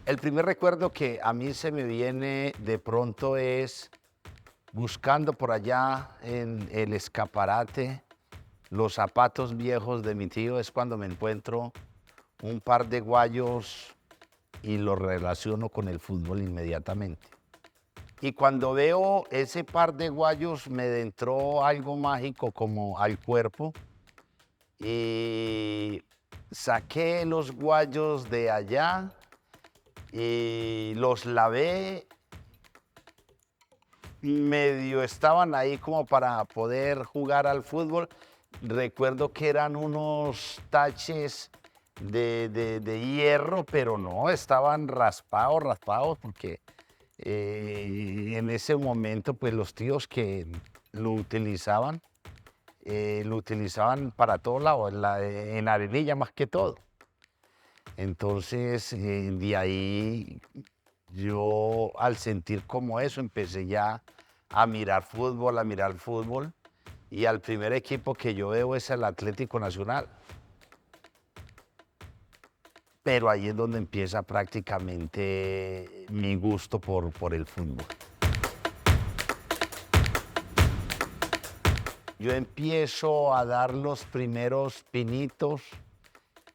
El primer recuerdo que a mí se me viene de pronto es buscando por allá en el escaparate los zapatos viejos de mi tío, es cuando me encuentro un par de guayos y los relaciono con el fútbol inmediatamente. Y cuando veo ese par de guayos me entró algo mágico como al cuerpo y saqué los guayos de allá y los lavé, medio estaban ahí como para poder jugar al fútbol. Recuerdo que eran unos taches de hierro, pero no, estaban raspados, raspados, porque en ese momento, pues los tíos que lo utilizaban para todo lado, en arenilla más que todo. Entonces, de ahí yo al sentir como eso empecé ya a mirar fútbol y al primer equipo que yo veo es el Atlético Nacional. Pero ahí es donde empieza prácticamente mi gusto por el fútbol. Yo empiezo a dar los primeros pinitos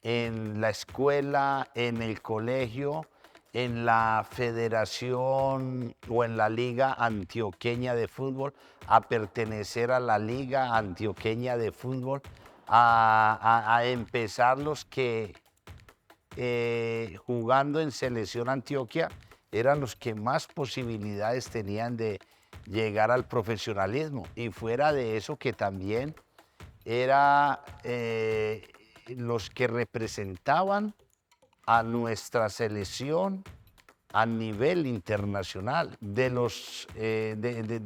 en la escuela, en el colegio, en la federación o en la Liga Antioqueña de Fútbol, a pertenecer a la Liga Antioqueña de Fútbol, a empezar los que jugando en Selección Antioquia eran los que más posibilidades tenían de llegar al profesionalismo. Y fuera de eso que también era los que representaban a nuestra selección a nivel internacional. De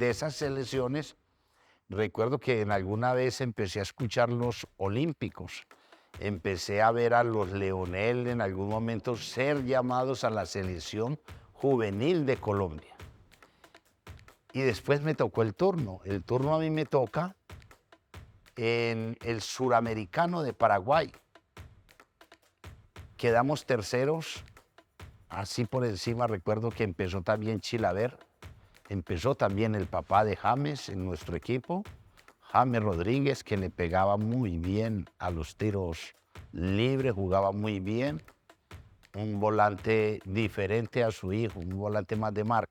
esas selecciones, recuerdo que en alguna vez empecé a escuchar los olímpicos. Empecé a ver a los Leonel en algún momento ser llamados a la selección juvenil de Colombia. Y después me tocó el turno. El turno a mí me toca en el Suramericano de Paraguay. Quedamos terceros, así por encima. Recuerdo que empezó también Chilaver, empezó también el papá de James en nuestro equipo, James Rodríguez, que le pegaba muy bien a los tiros libres, jugaba muy bien, un volante diferente a su hijo, un volante más de marca.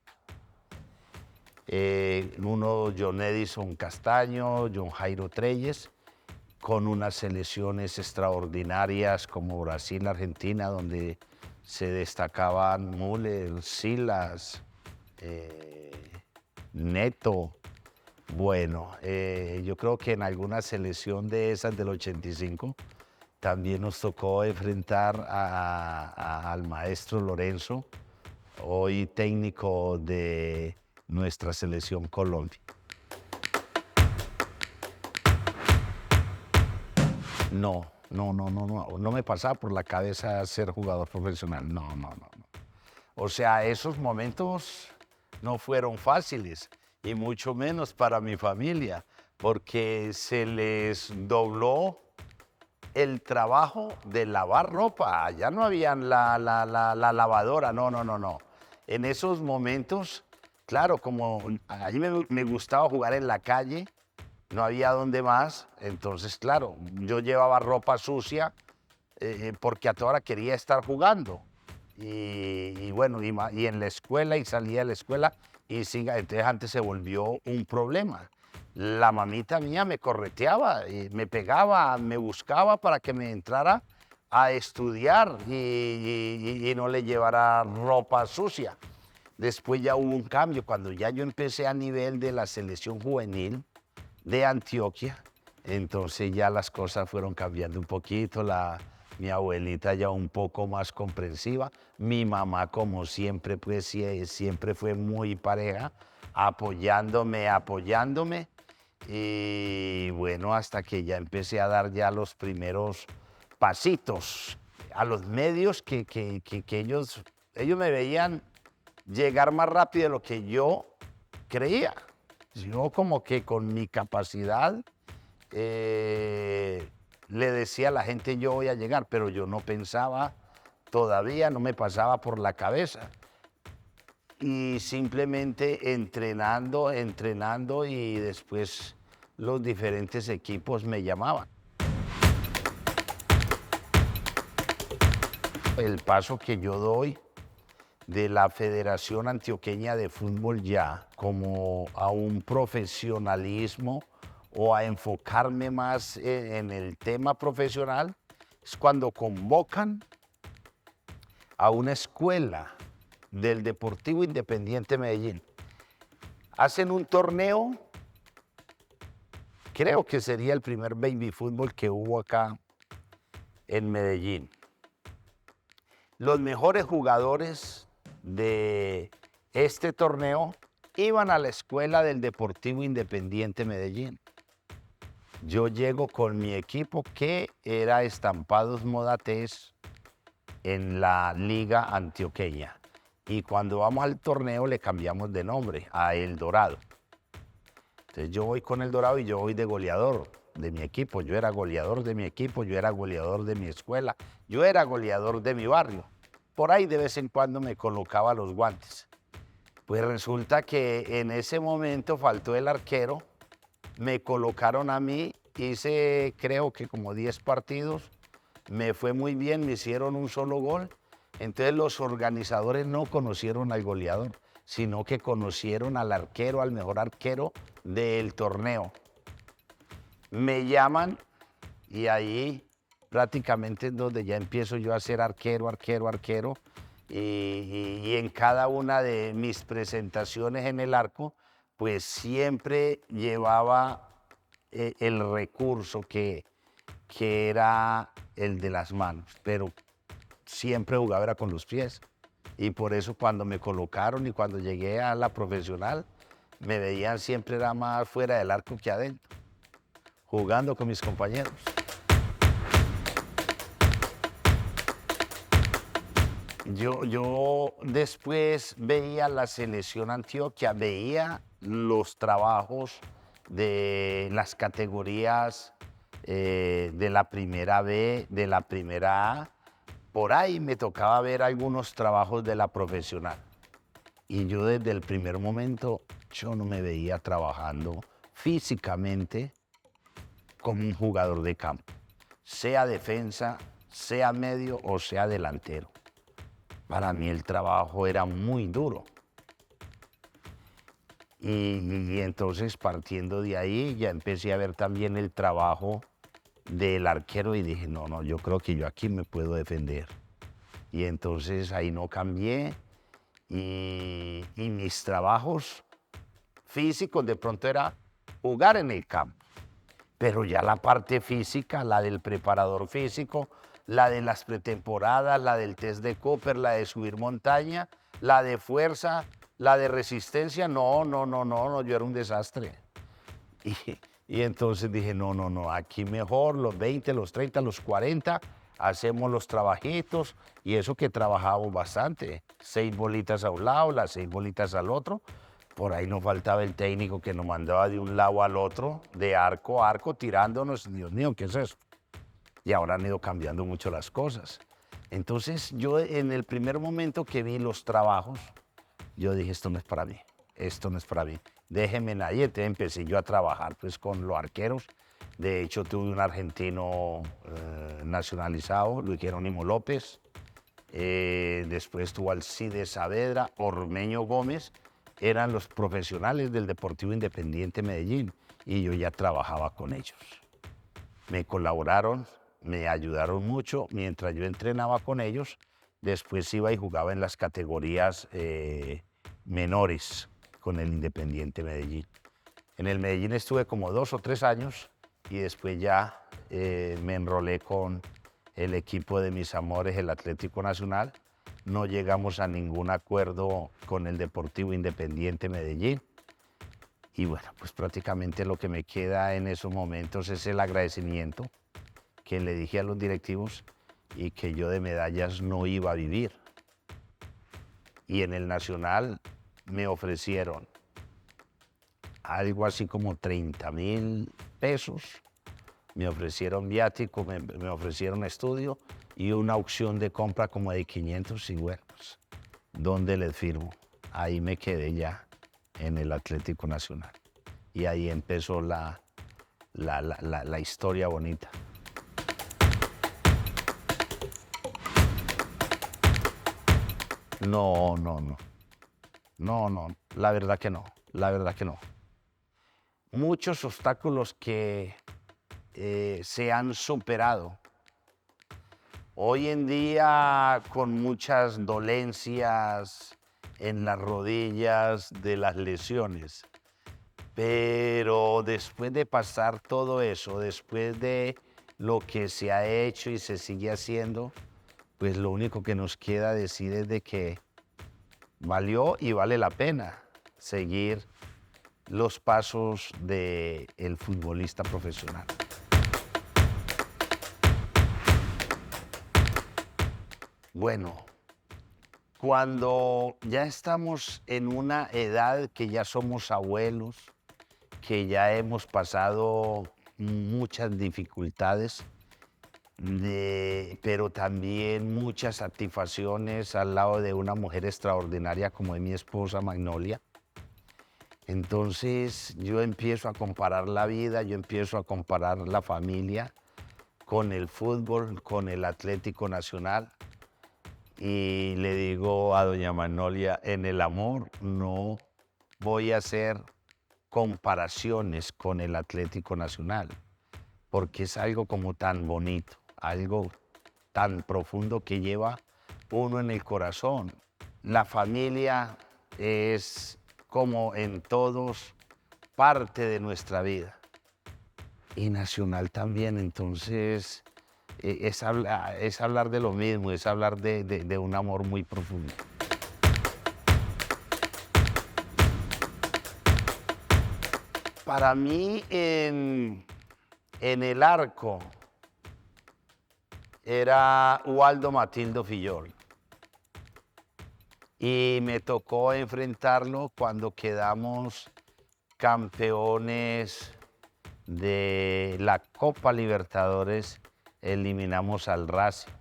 Uno, John Edison Castaño, John Jairo Treyes, con unas selecciones extraordinarias como Brasil, Argentina, donde se destacaban Müller, Silas, eh, Neto. Bueno, yo creo que en alguna selección de esas del 85 también nos tocó enfrentar al maestro Lorenzo, hoy técnico de nuestra selección Colombia. No, no me pasaba por la cabeza ser jugador profesional. No. O sea, esos momentos no fueron fáciles y mucho menos para mi familia, porque se les dobló el trabajo de lavar ropa. Ya no había la lavadora, no. En esos momentos, claro, como a mí me gustaba jugar en la calle, no había dónde más, entonces, claro, yo llevaba ropa sucia porque a toda hora quería estar jugando. Y bueno, y en la escuela, y salía de la escuela, y siga, entonces antes se volvió un problema. La mamita mía me correteaba, y me pegaba, me buscaba para que me entrara a estudiar y no le llevara ropa sucia. Después ya hubo un cambio, cuando ya yo empecé a nivel de la selección juvenil de Antioquia, entonces ya las cosas fueron cambiando un poquito, mi abuelita ya un poco más comprensiva, mi mamá como siempre, pues siempre fue muy pareja, apoyándome, y bueno, hasta que ya empecé a dar ya los primeros pasitos a los medios que ellos me veían llegar más rápido de lo que yo creía. Yo como que con mi capacidad le decía a la gente yo voy a llegar, pero yo no pensaba todavía no me pasaba por la cabeza. Y simplemente entrenando y después los diferentes equipos me llamaban. El paso que yo doy de la Federación Antioqueña de Fútbol ya como a un profesionalismo o a enfocarme más en el tema profesional es cuando convocan a una escuela del Deportivo Independiente Medellín. Hacen un torneo, creo que sería el primer baby fútbol que hubo acá en Medellín. Los mejores jugadores de este torneo iban a la escuela del Deportivo Independiente Medellín. Yo llego con mi equipo que era Estampados Modatés en la Liga Antioqueña. Y cuando vamos al torneo le cambiamos de nombre a El Dorado. Entonces yo voy con El Dorado y yo voy de goleador de mi equipo. Yo era goleador de mi equipo, yo era goleador de mi escuela, yo era goleador de mi barrio. Por ahí de vez en cuando me colocaba los guantes. Pues resulta que en ese momento faltó el arquero, me colocaron a mí, hice creo que como 10 partidos, me fue muy bien, me hicieron un solo gol. Entonces los organizadores no conocieron al goleador, sino que conocieron al arquero, al mejor arquero del torneo. Me llaman y ahí prácticamente es donde ya empiezo yo a ser arquero. Y en cada una de mis presentaciones en el arco, pues siempre llevaba el recurso que era el de las manos, pero siempre jugaba era con los pies. Y por eso cuando me colocaron y cuando llegué a la profesional, me veían siempre era más fuera del arco que adentro, jugando con mis compañeros. Yo después veía la selección Antioquia, veía los trabajos de las categorías de la primera B, de la primera A. Por ahí me tocaba ver algunos trabajos de la profesional. Y yo desde el primer momento, yo no me veía trabajando físicamente como un jugador de campo, sea defensa, sea medio o sea delantero. Para mí el trabajo era muy duro. Y entonces partiendo de ahí ya empecé a ver también el trabajo del arquero y dije, no, yo creo que yo aquí me puedo defender. Y entonces ahí no cambié y mis trabajos físicos de pronto era jugar en el campo. Pero ya la parte física, la del preparador físico, la de las pretemporadas, la del test de Cooper, la de subir montaña, la de fuerza, la de resistencia, no, yo era un desastre. Y entonces dije, no, aquí mejor los 20, los 30, los 40, hacemos los trabajitos y eso que trabajábamos bastante, 6 bolitas a un lado, las 6 bolitas al otro. Por ahí nos faltaba el técnico que nos mandaba de un lado al otro, de arco a arco, tirándonos. Dios mío, ¿qué es eso? Y ahora han ido cambiando mucho las cosas. Entonces yo en el primer momento que vi los trabajos, yo dije, esto no es para mí, esto no es para mí. Déjenme ahí, entonces empecé yo a trabajar pues con los arqueros. De hecho tuve un argentino nacionalizado, Luis Jerónimo López. Después tuvo Alcides Saavedra, Ormeño Gómez. Eran los profesionales del Deportivo Independiente Medellín y yo ya trabajaba con ellos. Me colaboraron, me ayudaron mucho mientras yo entrenaba con ellos. Después iba y jugaba en las categorías menores con el Independiente Medellín. En el Medellín estuve como 2 o 3 años y después ya me enrolé con el equipo de mis amores, el Atlético Nacional. No llegamos a ningún acuerdo con el Deportivo Independiente Medellín. Y bueno, pues prácticamente lo que me queda en esos momentos es el agradecimiento que le dije a los directivos y que yo de medallas no iba a vivir. Y en el Nacional me ofrecieron algo así como 30.000 pesos Me ofrecieron viático, me ofrecieron estudio y una opción de compra como de 500 y bueno, pues, ¿dónde les firmo? Ahí me quedé ya en el Atlético Nacional. Y ahí empezó la historia bonita. No, no, no. No, no, la verdad que no. La verdad que no. Muchos obstáculos que se han superado. Hoy en día, con muchas dolencias en las rodillas de las lesiones, pero después de pasar todo eso, después de lo que se ha hecho y se sigue haciendo, pues lo único que nos queda decir es de que valió y vale la pena seguir los pasos del futbolista profesional. Bueno, cuando ya estamos en una edad que ya somos abuelos, que ya hemos pasado muchas dificultades, pero también muchas satisfacciones al lado de una mujer extraordinaria como es mi esposa Magnolia. Entonces yo empiezo a comparar la vida, yo empiezo a comparar la familia con el fútbol, con el Atlético Nacional. Y le digo a doña Magnolia, en el amor no voy a hacer comparaciones con el Atlético Nacional, porque es algo como tan bonito, algo tan profundo que lleva uno en el corazón. La familia es como en todos parte de nuestra vida y Nacional también, entonces es hablar de lo mismo, es hablar de un amor muy profundo. Para mí en el arco era Waldo Matildo Fillol y me tocó enfrentarlo cuando quedamos campeones de la Copa Libertadores, eliminamos al Racing,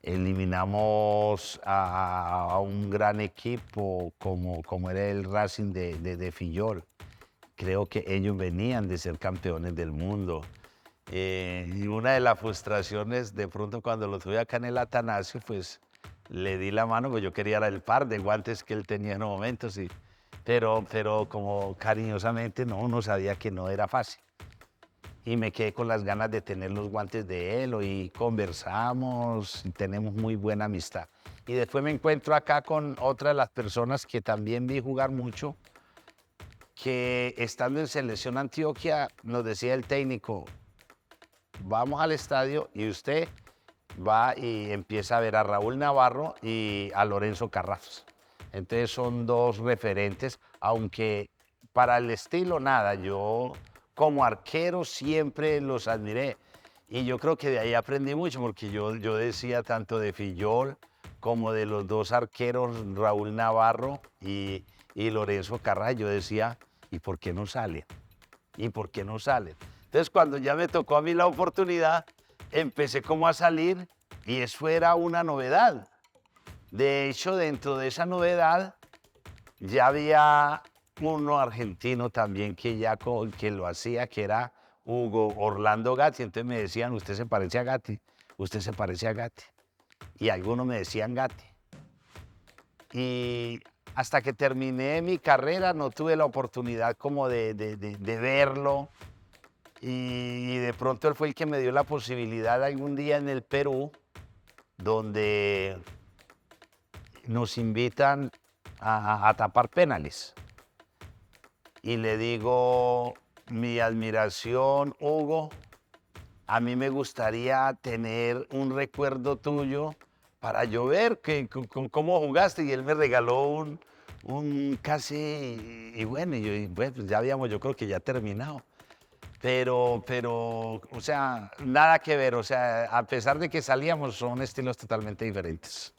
eliminamos a un gran equipo como era el Racing de Fillol. Creo que ellos venían de ser campeones del mundo. Y una de las frustraciones, de pronto cuando lo tuve acá en el Atanasio, pues le di la mano, pues yo quería el par de guantes que él tenía en los momentos, pero como cariñosamente uno sabía que no era fácil. Y me quedé con las ganas de tener los guantes de él y conversamos, y tenemos muy buena amistad. Y después me encuentro acá con otra de las personas que también vi jugar mucho, que estando en Selección Antioquia nos decía el técnico, vamos al estadio y usted va y empieza a ver a Raúl Navarro y a Lorenzo Carrasco. Entonces son dos referentes, aunque para el estilo nada, yo como arquero siempre los admiré. Y yo creo que de ahí aprendí mucho, porque yo decía tanto de Fillol como de los dos arqueros, Raúl Navarro y Lorenzo Carrasco, yo decía, ¿y por qué no salen? ¿Y por qué no salen? Entonces, cuando ya me tocó a mí la oportunidad, empecé como a salir y eso era una novedad. De hecho, dentro de esa novedad ya había uno argentino también que lo hacía, que era Hugo Orlando Gatti. Entonces me decían, usted se parece a Gatti, usted se parece a Gatti. Y algunos me decían Gatti. Y hasta que terminé mi carrera no tuve la oportunidad como de verlo. Y de pronto él fue el que me dio la posibilidad algún día en el Perú, donde nos invitan a tapar penales. Y le digo, mi admiración, Hugo, a mí me gustaría tener un recuerdo tuyo para yo ver cómo jugaste. Y él me regaló un casi, y bueno, pues ya habíamos, yo creo que ya terminado. Pero, o sea, nada que ver, o sea, a pesar de que salíamos, son estilos totalmente diferentes.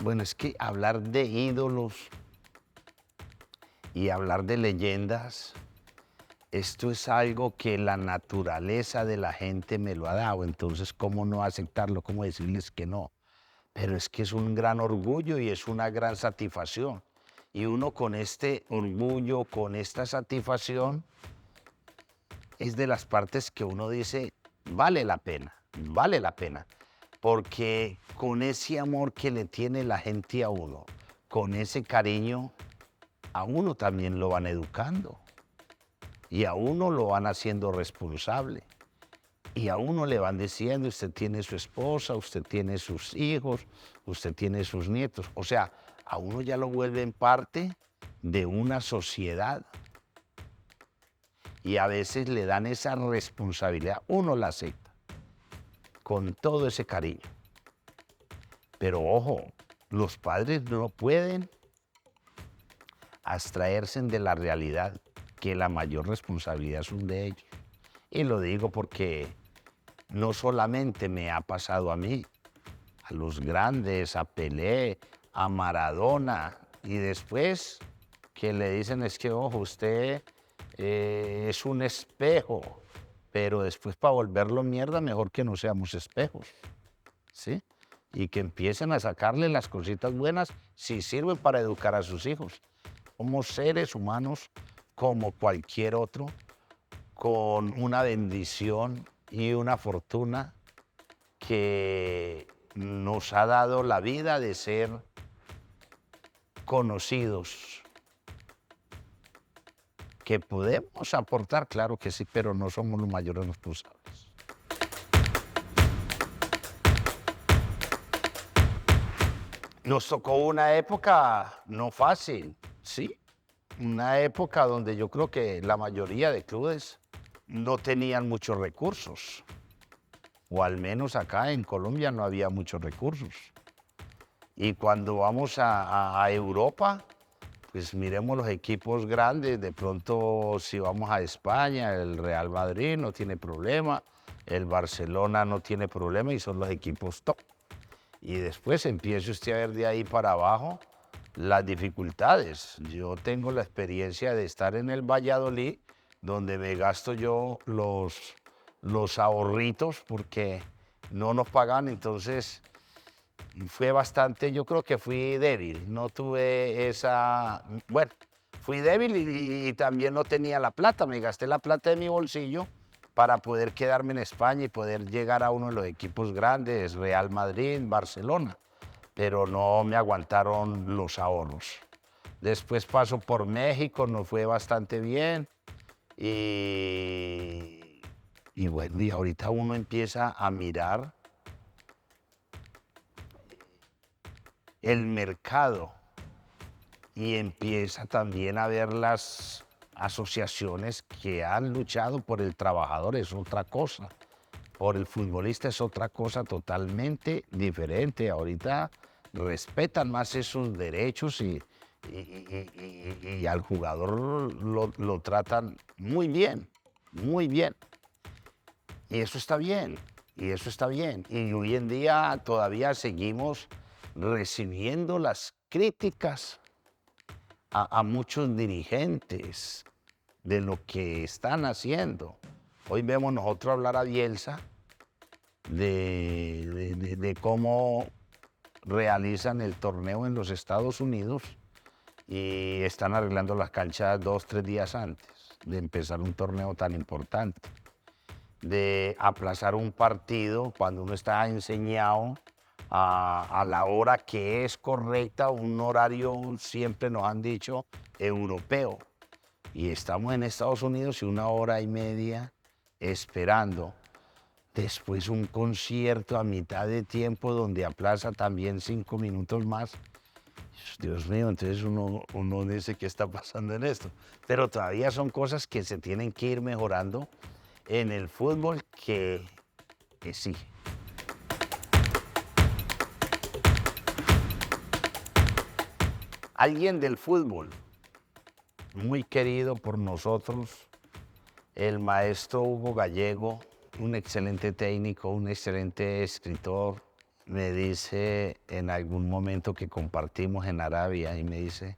Bueno, es que hablar de ídolos y hablar de leyendas, esto es algo que la naturaleza de la gente me lo ha dado, entonces ¿cómo no aceptarlo? ¿Cómo decirles que no? Pero es que es un gran orgullo y es una gran satisfacción. Y uno con este orgullo, con esta satisfacción, es de las partes que uno dice, vale la pena. Porque con ese amor que le tiene la gente a uno, con ese cariño, a uno también lo van educando. Y a uno lo van haciendo responsable. Y a uno le van diciendo, usted tiene su esposa, usted tiene sus hijos, usted tiene sus nietos. O sea, a uno ya lo vuelven parte de una sociedad. Y a veces le dan esa responsabilidad, uno la acepta, con todo ese cariño. Pero ojo, los padres no pueden abstraerse de la realidad, que la mayor responsabilidad son de ellos. Y lo digo porque no solamente me ha pasado a mí, a los grandes, a Pelé, a Maradona, y después que le dicen es que, ojo, usted es un espejo, pero después para volverlo mierda, mejor que no seamos espejos, ¿sí? Y que empiecen a sacarle las cositas buenas si sirven para educar a sus hijos. Somos seres humanos como cualquier otro, con una bendición y una fortuna que nos ha dado la vida de ser conocidos. Que podemos aportar, claro que sí, pero no somos los mayores responsables. Nos tocó una época no fácil, sí, una época donde yo creo que la mayoría de clubes no tenían muchos recursos, o al menos acá en Colombia no había muchos recursos. Y cuando vamos a Europa, pues miremos los equipos grandes, de pronto si vamos a España, el Real Madrid no tiene problema, el Barcelona no tiene problema y son los equipos top. Y después empiece usted a ver de ahí para abajo las dificultades. Yo tengo la experiencia de estar en el Valladolid, donde me gasto yo los ahorritos porque no nos pagan, entonces fue bastante, yo creo que fui débil, no tuve esa, bueno, fui débil y también no tenía la plata, me gasté la plata de mi bolsillo para poder quedarme en España y poder llegar a uno de los equipos grandes, Real Madrid, Barcelona, pero no me aguantaron los ahorros. Después paso por México, nos fue bastante bien y bueno, y ahorita uno empieza a mirar el mercado y empieza también a ver las asociaciones que han luchado por el trabajador, es otra cosa. Por el futbolista es otra cosa totalmente diferente. Ahorita respetan más esos derechos y al jugador lo tratan muy bien, muy bien. Y eso está bien, y eso está bien. Y hoy en día todavía seguimos recibiendo las críticas a muchos dirigentes de lo que están haciendo. Hoy vemos nosotros hablar a Bielsa de cómo realizan el torneo en los Estados Unidos y están arreglando las canchas 2, 3 días antes de empezar un torneo tan importante. De aplazar un partido cuando uno está enseñado a la hora que es correcta, un horario, siempre nos han dicho, europeo. Y estamos en Estados Unidos y 1 hora y media esperando. Después un concierto a mitad de tiempo donde aplaza también 5 minutos más. Dios mío, entonces uno dice, ¿qué está pasando en esto? Pero todavía son cosas que se tienen que ir mejorando en el fútbol que sí. Alguien del fútbol, muy querido por nosotros, el maestro Hugo Gallego, un excelente técnico, un excelente escritor, me dice en algún momento que compartimos en Arabia y me dice,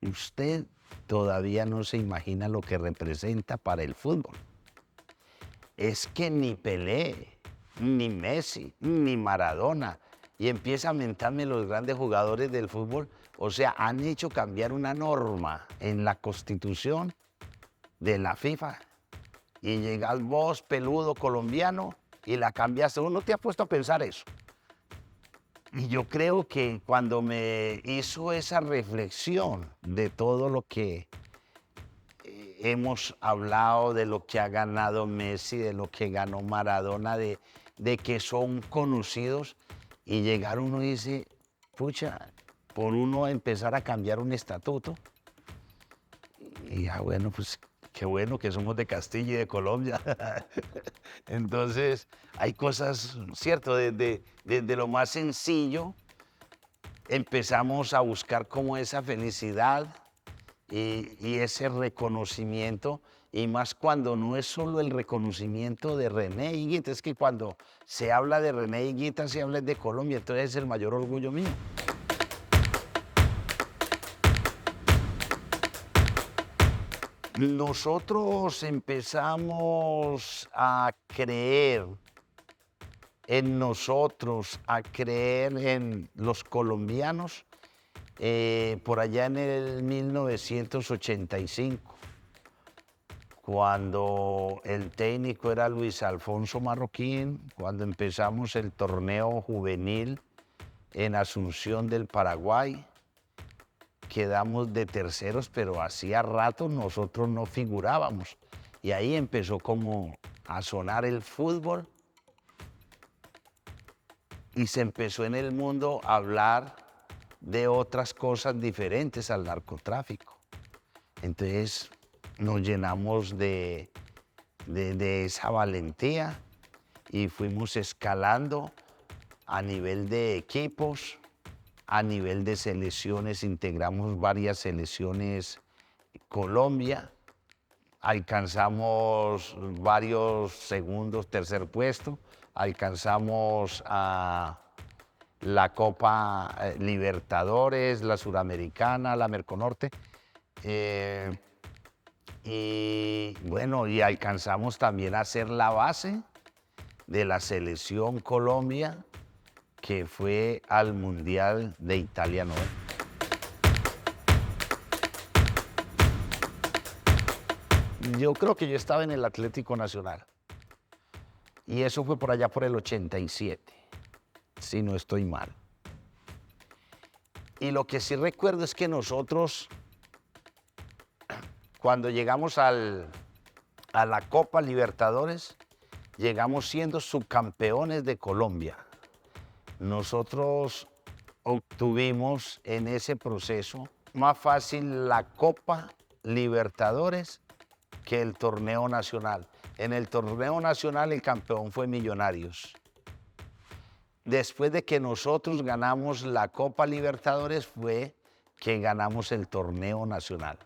usted todavía no se imagina lo que representa para el fútbol. Es que ni Pelé, ni Messi, ni Maradona, y empieza a mentarme los grandes jugadores del fútbol, o sea, han hecho cambiar una norma en la Constitución de la FIFA, y llegas vos, peludo colombiano, y la cambiaste. Uno te ha puesto a pensar eso. Y yo creo que cuando me hizo esa reflexión de todo lo que hemos hablado, de lo que ha ganado Messi, de lo que ganó Maradona, de que son conocidos, y llegar uno y dice, pucha, por uno empezar a cambiar un estatuto, y ya bueno, pues qué bueno que somos de Castilla y de Colombia. Entonces, hay cosas, cierto, desde lo más sencillo empezamos a buscar como esa felicidad y ese reconocimiento, y más cuando no es solo el reconocimiento de René Higuita, es que cuando se habla de René Higuita se habla de Colombia, entonces es el mayor orgullo mío. Nosotros empezamos a creer en nosotros, a creer en los colombianos, por allá en el 1985, cuando el técnico era Luis Alfonso Marroquín, cuando empezamos el torneo juvenil en Asunción del Paraguay. Quedamos de terceros, pero hacía rato nosotros no figurábamos. Y ahí empezó como a sonar el fútbol, y se empezó en el mundo a hablar de otras cosas diferentes al narcotráfico. Entonces nos llenamos de esa valentía y fuimos escalando a nivel de equipos, a nivel de selecciones. Integramos varias selecciones Colombia, alcanzamos varios segundos, tercer puesto, alcanzamos a la Copa Libertadores, la Suramericana, la Merconorte, y bueno, y alcanzamos también a ser la base de la selección Colombia, que fue al Mundial de Italia 90. Yo creo que yo estaba en el Atlético Nacional, y eso fue por allá por el 87, si no estoy mal. Y lo que sí recuerdo es que nosotros, cuando llegamos a la Copa Libertadores, llegamos siendo subcampeones de Colombia. Nosotros obtuvimos en ese proceso más fácil la Copa Libertadores que el torneo nacional. En el torneo nacional el campeón fue Millonarios. Después de que nosotros ganamos la Copa Libertadores fue que ganamos el torneo nacional.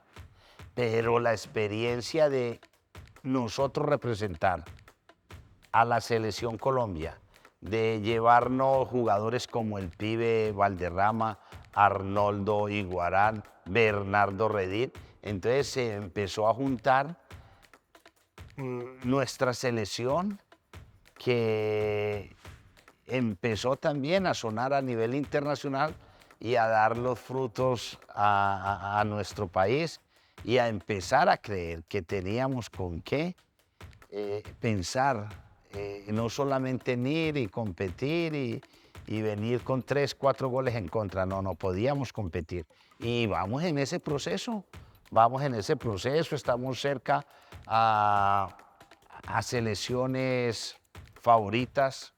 Pero la experiencia de nosotros representar a la selección Colombia, de llevarnos jugadores como el Pibe Valderrama, Arnoldo Iguarán, Bernardo Redín, entonces se empezó a juntar nuestra selección, que empezó también a sonar a nivel internacional y a dar los frutos a nuestro país, y a empezar a creer que teníamos con qué pensar, no solamente en ir y competir y venir con 3, 4 goles en contra, no podíamos competir. Y vamos en ese proceso, estamos cerca a selecciones favoritas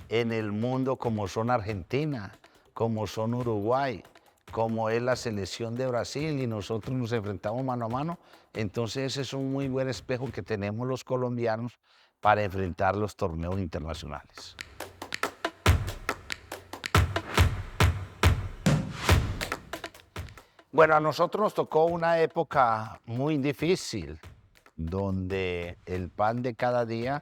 en el mundo, como son Argentina, como son Uruguay, como es la selección de Brasil, y nosotros nos enfrentamos mano a mano. Entonces ese es un muy buen espejo que tenemos los colombianos para enfrentar los torneos internacionales. Bueno, a nosotros nos tocó una época muy difícil, donde el pan de cada día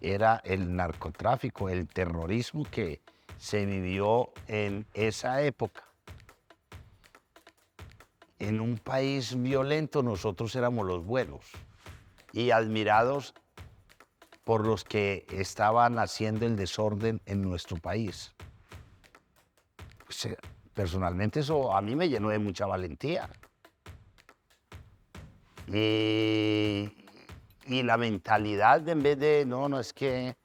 era el narcotráfico, el terrorismo que se vivió en esa época. en un país violento nosotros éramos los buenos y admirados por los que estaban haciendo el desorden en nuestro país. Pues, personalmente eso a mí me llenó de mucha valentía. Y, y la mentalidad de en vez de, no, es que,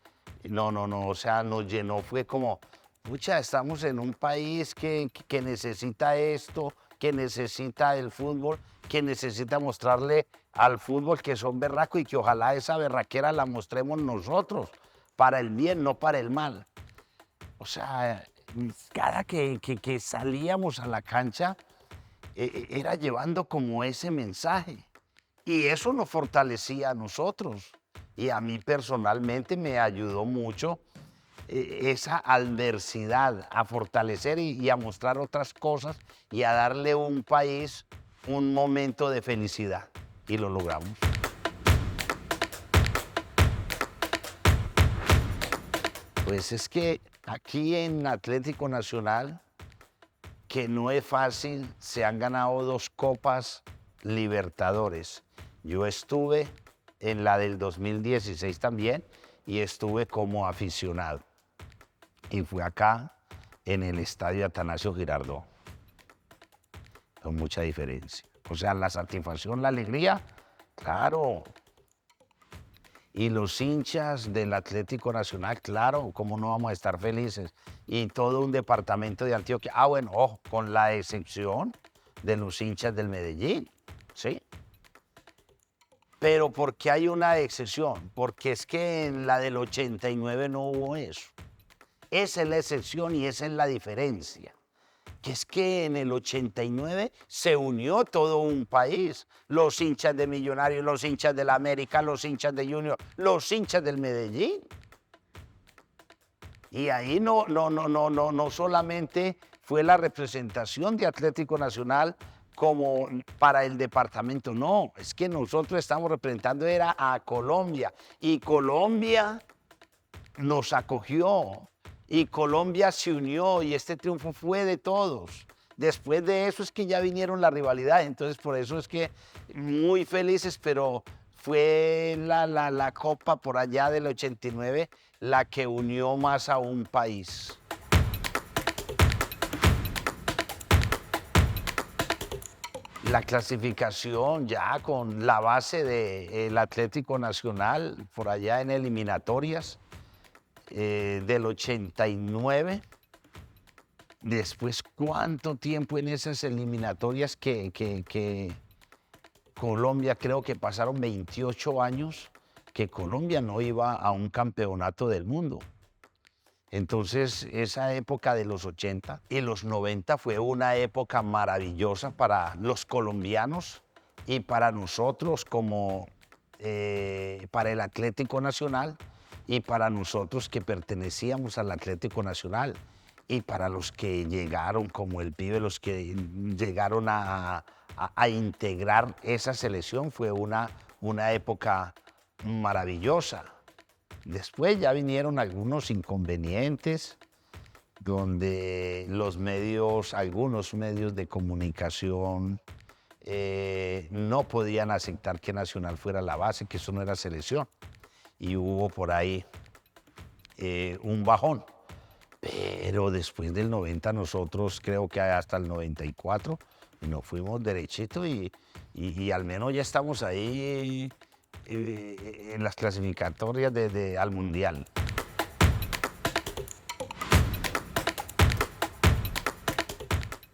no, o sea, nos llenó, fue como, pucha, estamos en un país que necesita esto, que necesita el fútbol, que necesita mostrarle al fútbol que son berracos y que ojalá esa berraquera la mostremos nosotros, para el bien, no para el mal. O sea, cada que salíamos a la cancha, era llevando como ese mensaje. Y eso nos fortalecía a nosotros. Y a mí personalmente me ayudó mucho esa adversidad a fortalecer y a mostrar otras cosas y a darle a un país un momento de felicidad. Y lo logramos. Pues es que aquí en Atlético Nacional, que no es fácil, se han ganado 2 Copas Libertadores. Yo estuve en la del 2016 también y estuve como aficionado. Y fue acá en el estadio Atanasio Girardot. Con mucha diferencia. O sea, la satisfacción, la alegría, claro. Y los hinchas del Atlético Nacional, claro, cómo no vamos a estar felices. Y todo un departamento de Antioquia. Ah, bueno, ojo, con la excepción de los hinchas del Medellín, ¿sí? Pero ¿por qué hay una excepción? Porque es que en la del 89 no hubo eso. Esa es la excepción y esa es la diferencia. Que es que en el 89 se unió todo un país. Los hinchas de Millonarios, los hinchas del América, los hinchas de Junior, los hinchas del Medellín. Y ahí no solamente fue la representación de Atlético Nacional como para el departamento, no, es que nosotros estamos representando era a Colombia y Colombia nos acogió y Colombia se unió y este triunfo fue de todos. Después de eso es que ya vinieron las rivalidades, entonces por eso es que muy felices, pero fue la Copa por allá del 89 la que unió más a un país. La clasificación ya con la base del Atlético Nacional por allá en eliminatorias del 89. Después, ¿cuánto tiempo en esas eliminatorias que Colombia, creo que pasaron 28 años que Colombia no iba a un campeonato del mundo? Entonces, esa época de los 80 y los 90 fue una época maravillosa para los colombianos y para nosotros como para el Atlético Nacional y para nosotros que pertenecíamos al Atlético Nacional y para los que llegaron como el pibe, los que llegaron a integrar esa selección, fue una época maravillosa. Después ya vinieron algunos inconvenientes donde los medios, algunos medios de comunicación no podían aceptar que Nacional fuera la base, que eso no era selección. Y hubo por ahí un bajón. Pero después del 90 nosotros creo que hasta el 94 nos fuimos derechito y al menos ya estamos ahí en las clasificatorias al Mundial.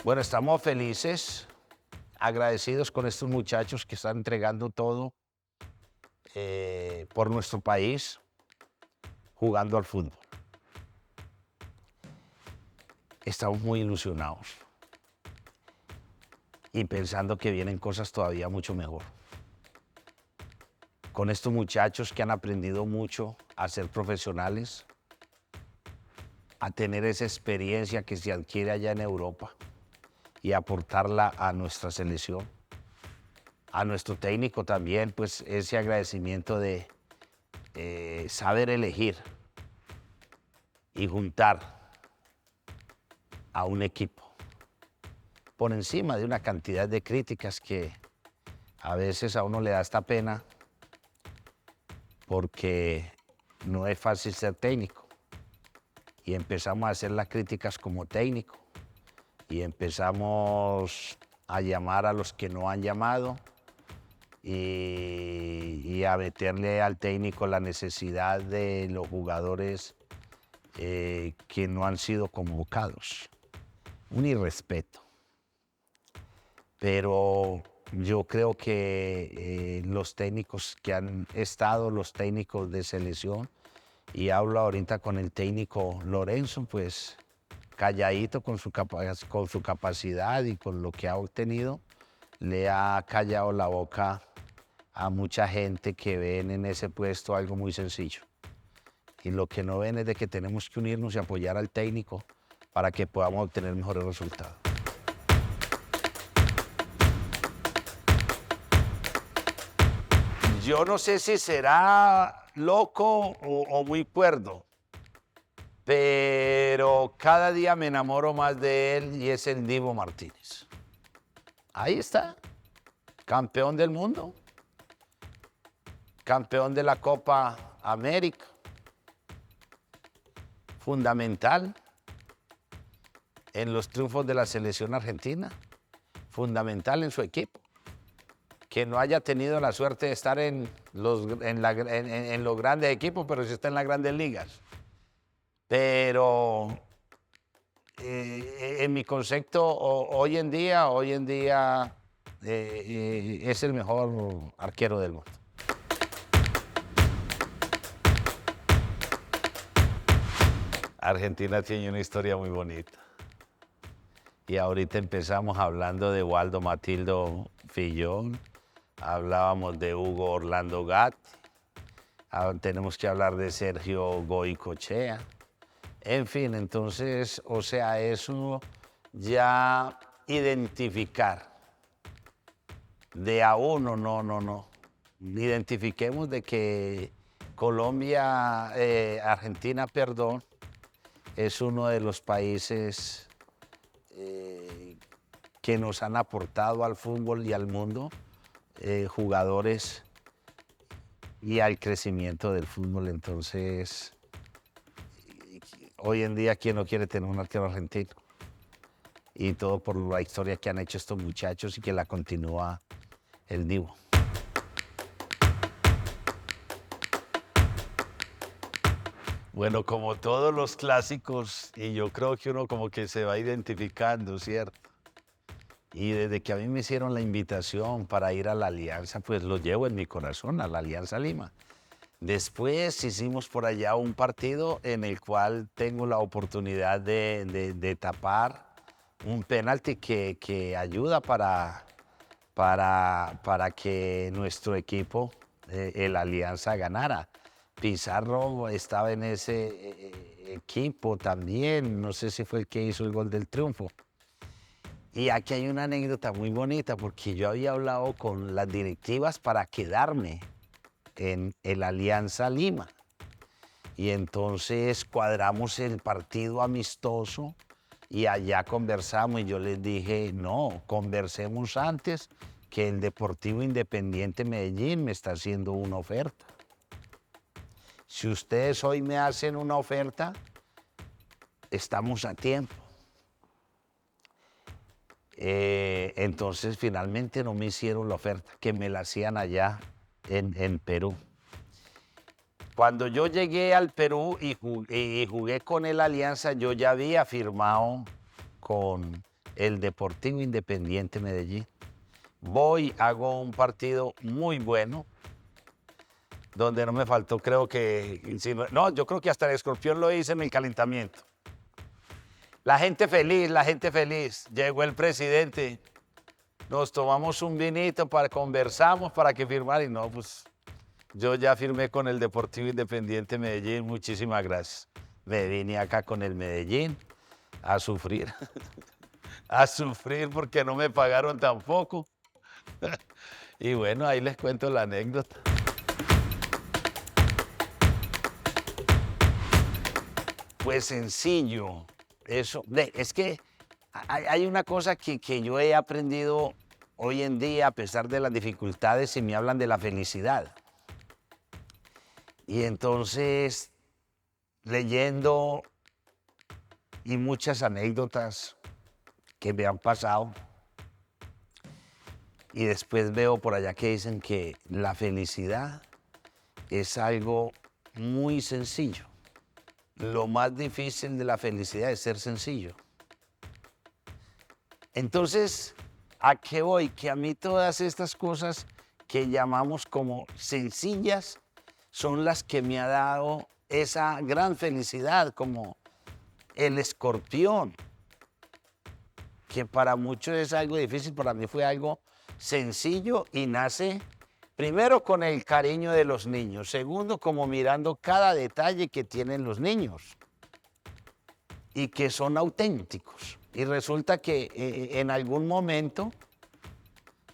Bueno, estamos felices, agradecidos con estos muchachos que están entregando todo por nuestro país, jugando al fútbol. Estamos muy ilusionados y pensando que vienen cosas todavía mucho mejor. Con estos muchachos que han aprendido mucho a ser profesionales, a tener esa experiencia que se adquiere allá en Europa y aportarla a nuestra selección. A nuestro técnico también, pues ese agradecimiento de saber elegir y juntar a un equipo. por encima de una cantidad de críticas que a veces a uno le da esta pena porque no es fácil ser técnico. Y empezamos a hacer las críticas como técnico y empezamos a llamar a los que no han llamado y a meterle al técnico la necesidad de los jugadores que no han sido convocados. Un irrespeto. Pero yo creo que los técnicos que han estado, los técnicos de selección, y hablo ahorita con el técnico Lorenzo, pues calladito con su capacidad y con lo que ha obtenido, le ha callado la boca a mucha gente que ven en ese puesto algo muy sencillo. Y lo que no ven es de que tenemos que unirnos y apoyar al técnico para que podamos obtener mejores resultados. Yo no sé si será loco o muy cuerdo, pero cada día me enamoro más de él y es el Divo Martínez. Ahí está, campeón del mundo, campeón de la Copa América, fundamental en los triunfos de la selección argentina, fundamental en su equipo. Que no haya tenido la suerte de estar en los grandes equipos, pero sí está en las grandes ligas. Pero en mi concepto, hoy en día es el mejor arquero del mundo. Argentina tiene una historia muy bonita. Y ahorita empezamos hablando de Waldo Matildo Fillón, hablábamos de Hugo Orlando Gatti, tenemos que hablar de Sergio Goycochea. En fin, entonces, o sea, eso ya identificar de a uno, no. Identifiquemos de que Colombia, Argentina, perdón, es uno de los países que nos han aportado al fútbol y al mundo jugadores y al crecimiento del fútbol. Entonces, hoy en día, ¿quién no quiere tener un arquero argentino? Y todo por la historia que han hecho estos muchachos y que la continúa el Divo. Bueno, como todos los clásicos, y yo creo que uno como que se va identificando, ¿cierto? Y desde que a mí me hicieron la invitación para ir a la Alianza, pues lo llevo en mi corazón, a la Alianza Lima. Después hicimos por allá un partido en el cual tengo la oportunidad de tapar un penalti que ayuda para que nuestro equipo, el Alianza, ganara. Pizarro estaba en ese equipo también, no sé si fue el que hizo el gol del triunfo. Y aquí hay una anécdota muy bonita porque yo había hablado con las directivas para quedarme en el Alianza Lima. Y entonces cuadramos el partido amistoso y allá conversamos y yo les dije, no, conversemos antes que el Deportivo Independiente Medellín me está haciendo una oferta. Si ustedes hoy me hacen una oferta, estamos a tiempo. Entonces finalmente no me hicieron la oferta, que me la hacían allá en Perú. Cuando yo llegué al Perú y jugué con el Alianza, yo ya había firmado con el Deportivo Independiente Medellín. Voy, hago un partido muy bueno, donde no me faltó, creo que, no, yo creo que hasta el Escorpión lo hice en el calentamiento. La gente feliz. Llegó el presidente, nos tomamos un vinito, conversamos para que firmara y no, pues yo ya firmé con el Deportivo Independiente Medellín, muchísimas gracias. Me vine acá con el Medellín a sufrir, a sufrir porque no me pagaron tampoco. Y bueno, ahí les cuento la anécdota. Pues sencillo, eso, es que Hay una cosa que yo he aprendido hoy en día, a pesar de las dificultades, y me hablan de la felicidad. Y entonces, leyendo y muchas anécdotas que me han pasado, y después veo por allá que dicen que la felicidad es algo muy sencillo. Lo más difícil de la felicidad es ser sencillo. Entonces, ¿a qué voy? Que a mí todas estas cosas que llamamos como sencillas son las que me ha dado esa gran felicidad, como el escorpión, que para muchos es algo difícil, para mí fue algo sencillo y nace primero con el cariño de los niños, segundo como mirando cada detalle que tienen los niños y que son auténticos. Y resulta que en algún momento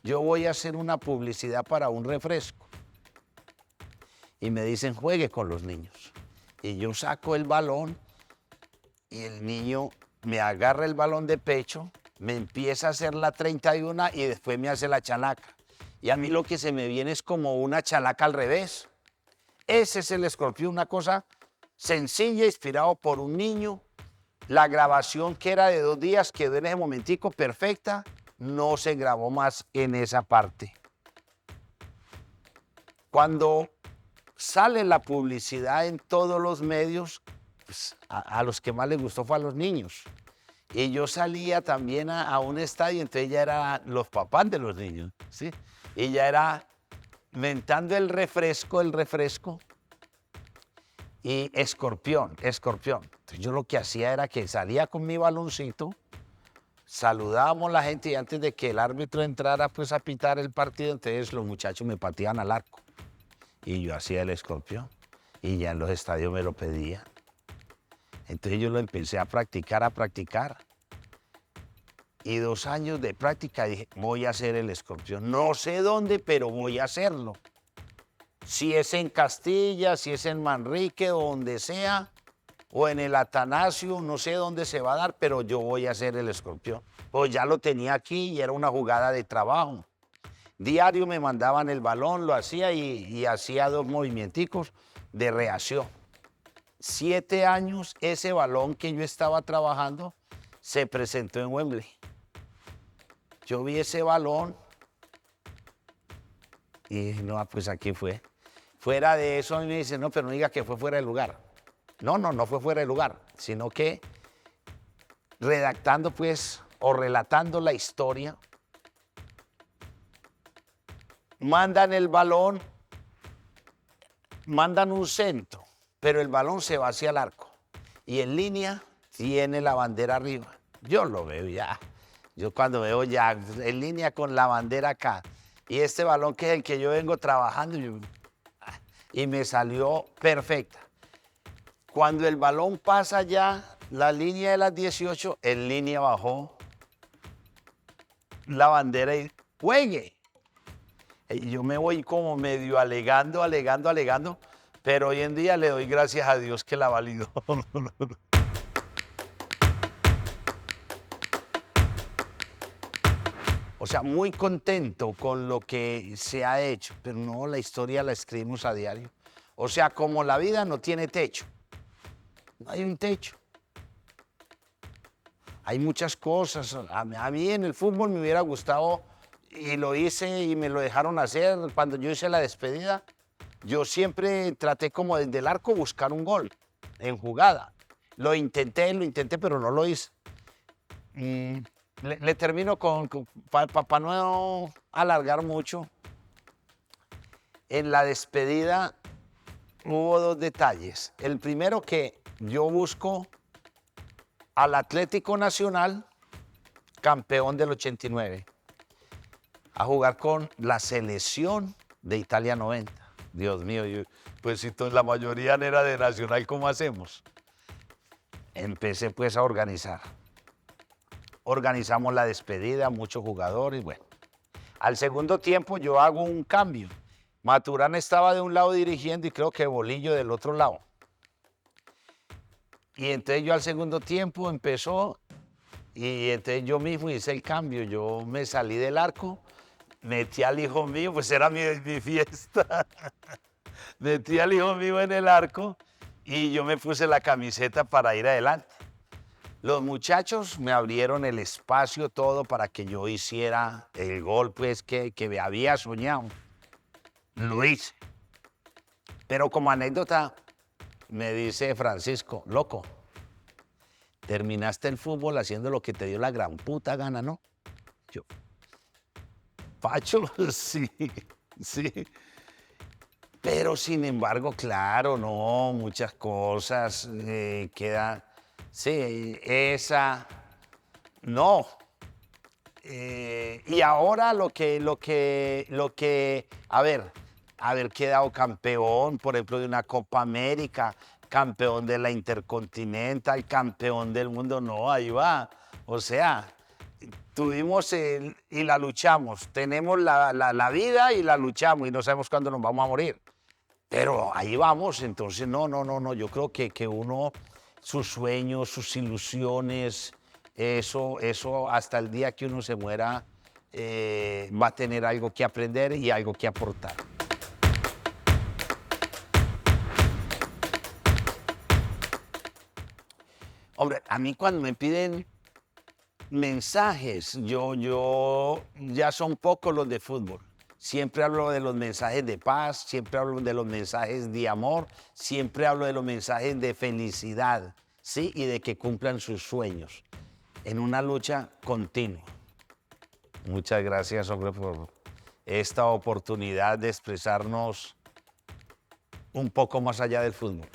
yo voy a hacer una publicidad para un refresco y me dicen juegue con los niños. Y yo saco el balón y el niño me agarra el balón de pecho, me empieza a hacer la 31 y después me hace la chalaca. Y a mí lo que se me viene es como una chalaca al revés. Ese es el escorpión, una cosa sencilla, inspirado por un niño. La grabación, que era de 2 días, quedó en ese momentico perfecta, no se grabó más en esa parte. Cuando sale la publicidad en todos los medios, pues, a los que más les gustó fue a los niños. Y yo salía también a un estadio, entonces ya eran los papás de los niños, ¿sí? Y ya era mentando el refresco, y escorpión. Entonces yo lo que hacía era que salía con mi baloncito, saludábamos a la gente y antes de que el árbitro entrara pues a pitar el partido, entonces los muchachos me pateaban al arco y yo hacía el escorpión y ya en los estadios me lo pedían. Entonces yo lo empecé a practicar. Y 2 años de práctica dije, voy a hacer el escorpión. No sé dónde, pero voy a hacerlo. Si es en Castilla, si es en Manrique, donde sea, o en el Atanasio, no sé dónde se va a dar, pero yo voy a hacer el escorpión. Pues ya lo tenía aquí y era una jugada de trabajo. Diario me mandaban el balón, lo hacía y hacía 2 movimienticos de reacción. 7 años ese balón que yo estaba trabajando se presentó en Wembley. Yo vi ese balón y dije, no, pues aquí fue. Fuera de eso, a mí me dicen, no, pero no diga que fue fuera de lugar. No fue fuera de lugar, sino que redactando, pues, o relatando la historia, mandan el balón, mandan un centro, pero el balón se va hacia el arco. Y en línea tiene la bandera arriba. Yo lo veo ya. Yo cuando veo ya en línea con la bandera acá, y este balón que es el que yo vengo trabajando, y me salió perfecta. Cuando el balón pasa ya la línea de las 18, en línea bajó la bandera y juegue. Y yo me voy como medio alegando, pero hoy en día le doy gracias a Dios que la validó. O sea, muy contento con lo que se ha hecho, pero no, la historia la escribimos a diario. O sea, como la vida no tiene techo, no hay un techo. Hay muchas cosas. A mí en el fútbol me hubiera gustado, y lo hice y me lo dejaron hacer cuando yo hice la despedida. Yo siempre traté como desde el arco buscar un gol en jugada. Lo intenté, pero no lo hice. Le termino para no alargar mucho. En la despedida hubo 2 detalles. El primero, que yo busco al Atlético Nacional, campeón del 89, a jugar con la selección de Italia 90. Dios mío, pues si la mayoría era de Nacional, ¿cómo hacemos? Empecé pues a organizar. Organizamos la despedida, muchos jugadores, bueno. Al segundo tiempo yo hago un cambio. Maturana estaba de un lado dirigiendo y creo que Bolillo del otro lado. Y entonces yo al segundo tiempo empezó Y entonces yo mismo hice el cambio, yo me salí del arco, metí al hijo mío, pues era mi fiesta, metí al hijo mío en el arco y yo me puse la camiseta para ir adelante. Los muchachos me abrieron el espacio todo para que yo hiciera el gol pues que me había soñado. Lo hice. Pero como anécdota, me dice Francisco, loco, terminaste el fútbol haciendo lo que te dio la gran puta gana, ¿no? Yo, Pacho, sí, sí. Pero sin embargo, claro, no, muchas cosas quedan. Sí, esa, no. Y ahora a ver, haber quedado campeón, por ejemplo, de una Copa América, campeón de la Intercontinental, campeón del mundo, no, ahí va. O sea, y la luchamos, tenemos la vida y la luchamos y no sabemos cuándo nos vamos a morir. Pero ahí vamos, entonces no, yo creo que uno, sus sueños, sus ilusiones, eso hasta el día que uno se muera va a tener algo que aprender y algo que aportar. Hombre, a mí cuando me piden mensajes, yo ya son pocos los de fútbol. Siempre hablo de los mensajes de paz, siempre hablo de los mensajes de amor, siempre hablo de los mensajes de felicidad, ¿sí? Y de que cumplan sus sueños en una lucha continua. Muchas gracias, hombre, por esta oportunidad de expresarnos un poco más allá del fútbol.